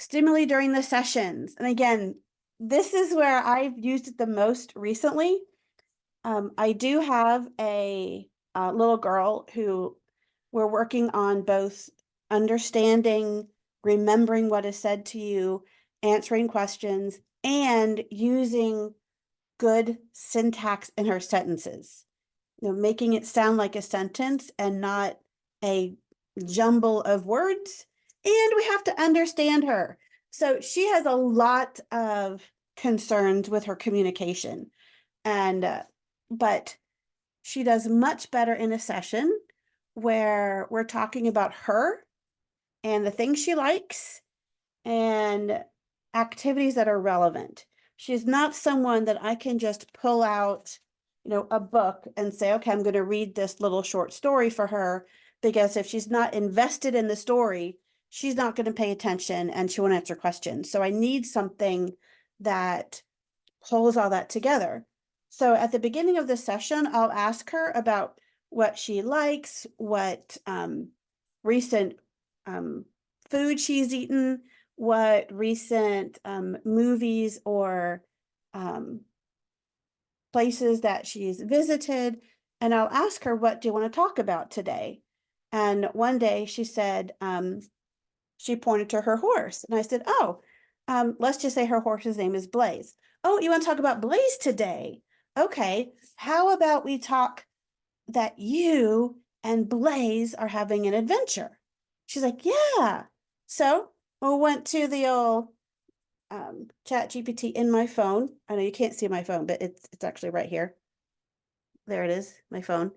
Stimuli during the sessions. And again, this is where I've used it the most recently. I do have a little girl who we're working on both understanding, remembering what is said to you, answering questions, and using good syntax in her sentences. Making it sound like a sentence and not a jumble of words. And we have to understand her. So she has a lot of concerns with her communication. And but she does much better in a session where we're talking about her and the things she likes and activities that are relevant. She's not someone that I can just pull out, a book and say, okay, I'm going to read this little short story for her, because if she's not invested in the story, she's not going to pay attention and she won't answer questions. So I need something that pulls all that together. So at the beginning of the session, I'll ask her about what she likes, what recent food she's eaten, what recent movies or places that she's visited. And I'll ask her, what do you want to talk about today? And one day she said, she pointed to her horse. And I said, oh, let's just say her horse's name is Blaze. Oh, you want to talk about Blaze today? Okay, how about we talk that you and Blaze are having an adventure? She's like, yeah. So we went to the old Chat GPT in my phone. I know you can't see my phone, but it's actually right here. There it is, my phone.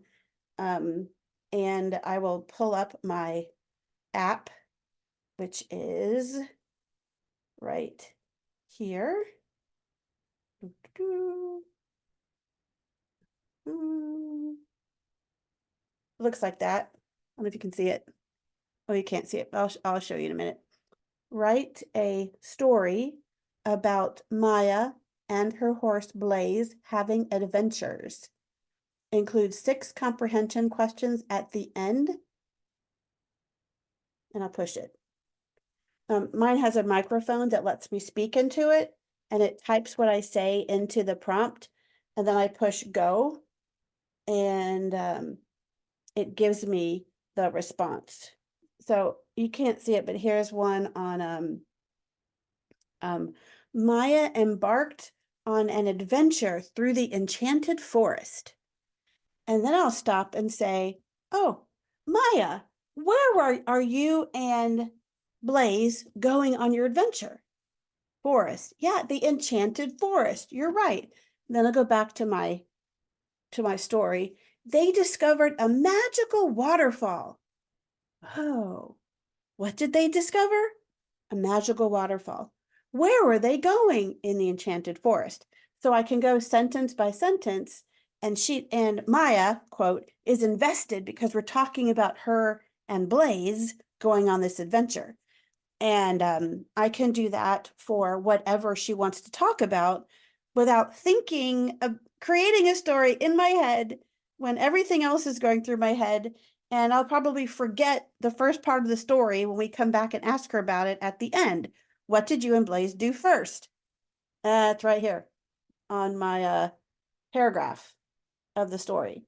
And I will pull up my app, which is right here. Looks like that. I don't know if you can see it. Oh, you can't see it. I'll show you in a minute. Write a story about Maya and her horse Blaze having adventures. Include 6 comprehension questions at the end. And I'll push it. Mine has a microphone that lets me speak into it, and it types what I say into the prompt, and then I push go, and it gives me the response. So you can't see it, but here's one on Maya embarked on an adventure through the enchanted forest. And then I'll stop and say, oh, Maya, where are you and Blaze going on your adventure? Forest. Yeah, the enchanted forest. You're right. Then I'll go back to my story. They discovered a magical waterfall. Oh, what did they discover? A magical waterfall. Where were they going in the enchanted forest? So I can go sentence by sentence, and Maya, quote, is invested because we're talking about her and Blaze going on this adventure. And I can do that for whatever she wants to talk about without thinking of creating a story in my head when everything else is going through my head. And I'll probably forget the first part of the story when we come back and ask her about it at the end. What did you and Blaze do first? It's right here on my paragraph of the story.